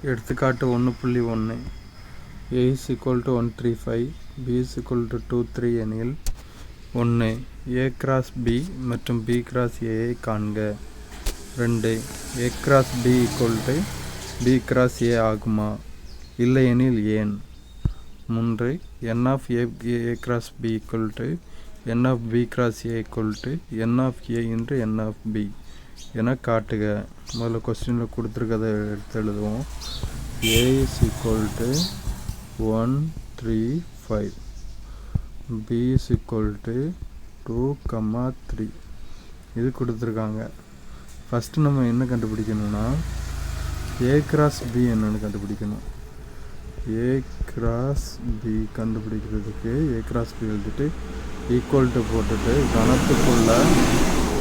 எடுத்துக்காட்டு 1.1 a is equal to 135 b is equal to 23 எனில் 1 a cross b மற்றும் b cross a ஐ காண்க. 2 a cross b equal to b cross a ஆகுமா, இல்லையெனில் ஏன்? 3 n of a cross b equal to n of b cross a equal to n of a into n of b என காட்டுக. முதல்ல கொஸ்டினில் கொடுத்துருக்கதை எடுத்து எழுதுவோம். a is equal to 135 b is equal to 2, 3 இது கொடுத்துருக்காங்க. ஃபஸ்ட்டு நம்ம என்ன கண்டுபிடிக்கணும்னா a cross b என்னன்னு கண்டுபிடிக்கணும். a cross b கண்டுபிடிக்கிறதுக்கு a cross b எழுதிட்டு ஈக்குவல் டு போட்டுட்டு கணத்துக்குள்ள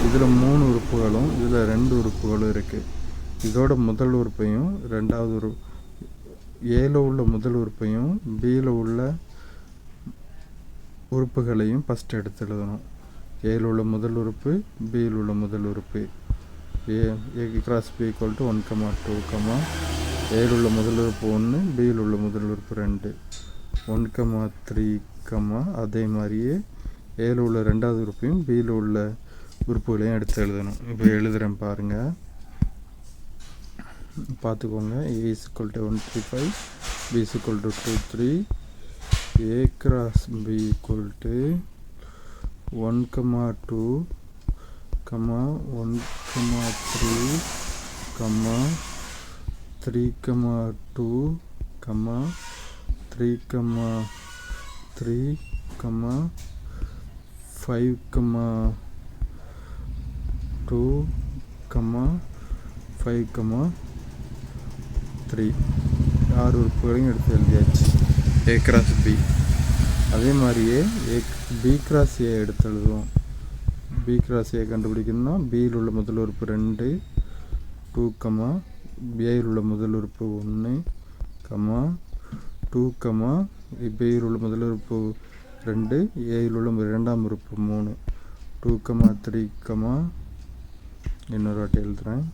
இதில் 3 உறுப்புகளும் இதில் 2 உறுப்புகளும் இருக்குது. இதோட முதல் உறுப்பையும் ரெண்டாவது ஏல உள்ள முதல் உறுப்பையும் பியில் உள்ள உறுப்புகளையும் ஃபஸ்ட் எடுத்து எழுதணும். ஏல உள்ள முதல் உறுப்பு பியில் உள்ள முதல் உறுப்பு a cross b equal to 1, 2, ஏல உள்ள முதல் உறுப்பு 1 பியில் உள்ள முதல் உறுப்பு 2 1, 3 அதே மாதிரியே ஏல உள்ள ரெண்டாவது உறுப்பையும் பியில் உள்ள உறுப்புகளையும் எடுத்து எழுதணும். இப்போ எழுதுகிறேன் பாருங்கள், பார்த்துக்கோங்க. a is equal to 135 b is equal to 23 a cross b equal to 1, 2, 1, 3, 3, 2, 3, 3, 5, 2, 5, 3 6 உறுப்புகளையும் எடுத்து எழுதியாச்சு. a cross b அதே மாதிரியே b cross a எடுத்து எழுதுவோம். b cross a கண்டுபிடிக்கணும்னா பியில் உள்ள முதல் உறுப்பு 2, 2, ஏயில் உள்ள முதல் உறுப்பு 1, 2, பியில் உள்ள முதல் உறுப்பு 2, ஏயில் உள்ள இரண்டாம் உறுப்பு 3, 2, 3, இன்னொரு வாட்டி எழுதுகிறேன்.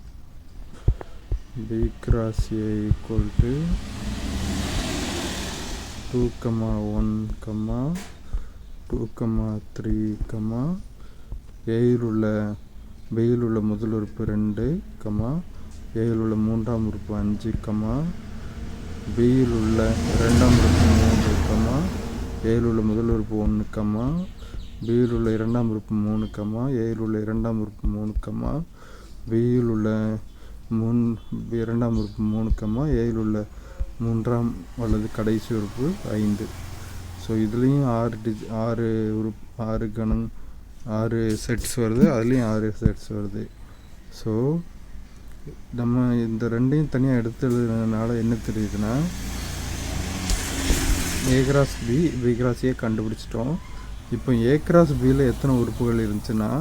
b cross a equal to 2, 1, 2, 3, ஏயில் உள்ள முதல் உறுப்பு 2, ஏயில் உள்ள மூன்றாம் உறுப்பு 5, பியில் உள்ள இரண்டாம் உறுப்பு 3, ஏயில் உள்ள முதல் உறுப்பு 1, பியில் உள்ள இரண்டாம் உறுப்பு 3, ஏயில் உள்ள இரண்டாம் உறுப்பு 3, பியில் உள்ள இரண்டாம் உறுப்பு 3, ஏயில் உள்ள மூன்றாம் அல்லது கடைசி உறுப்பு 5. ஸோ இதுலேயும் 6 செட்ஸ் வருது, அதுலேயும் 6 செட்ஸ் வருது. ஸோ நம்ம இந்த ரெண்டையும் தனியாக எடுத்து எழுதுனதுனால என்ன தெரியுதுன்னா a cross b cross a கண்டுபிடிச்சிட்டோம். இப்போ a cross bயில் எத்தனை உறுப்புகள் இருந்துச்சுன்னா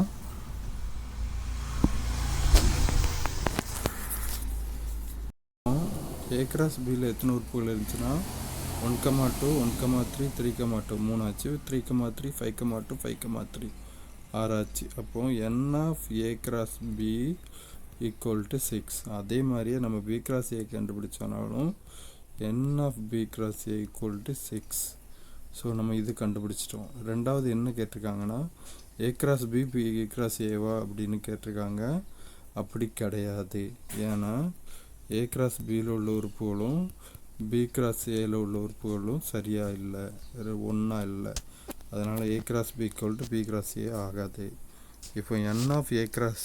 a cross bயில் எத்தனை உறுப்புகள் இருந்துச்சுன்னா 1, 2, 1, 3, 3, 2 ஆச்சு. 3, 3, 5, 2, 5, 3 6 ஆச்சு. அப்போது n of a cross b equal to 6. அதே மாதிரியே நம்ம b cross a கண்டுபிடிச்சோனாலும் n of b cross a equal to 6. So நம்ம இது கண்டுபிடிச்சிட்டோம். ரெண்டாவது என்ன கேட்டிருக்காங்கன்னா a cross b b cross ஏவா அப்படின்னு கேட்டிருக்காங்க. அப்படி கிடையாது. ஏன்னா a cross bயில் உள்ள உறுப்புகளும் b cross ஏல உள்ள உறுப்புகளும் சரியாக இல்லை, ஒன்றா இல்லை. அதனால் a cross b equal to b cross a ஆகாது. இப்போ n of a cross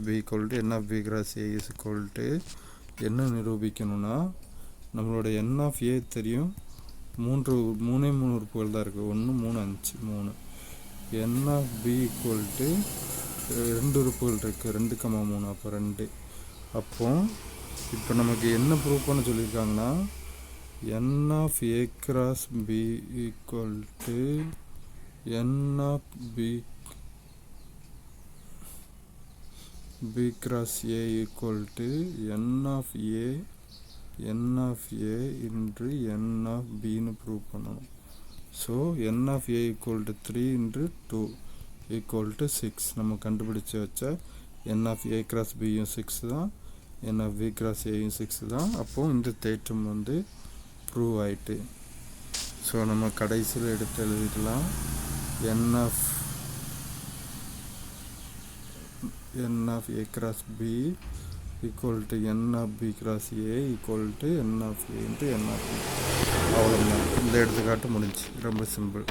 b equal to n of b cross a is equal to என்ன நிரூபிக்கணும்னா நம்மளோட n of a தெரியும், 3 உறுப்புகள் தான் இருக்குது. 1, 3, 5, 3. n of b equal to 2 உறுப்புகள் இருக்குது, 2, 3. அப்போ 2. அப்போ இப்போ நமக்கு என்ன ப்ரூவ் பண்ண சொல்லியிருக்காங்கன்னா n of a cross b equal to n of b cross a equal to n of a into n of b ன்னு ப்ரூவ் பண்ணணும். So n of a equal to 3 into 2 equal to 6 நம்ம கண்டுபிடிச்சு வச்ச n of a cross b 6 தான், என் of B cross ஏயும் 6 தான். அப்போது இந்த தேற்றம் வந்து ப்ரூவ் ஆயிட்டு. ஸோ நம்ம கடைசியில் எடுத்து எழுதிக்கலாம். N of A cross B equal to n of b cross a equal to n of a into n of b. அவ்வளோதான். இந்த எடுத்துக்காட்டு முடிஞ்சு. ரொம்ப சிம்பிள்.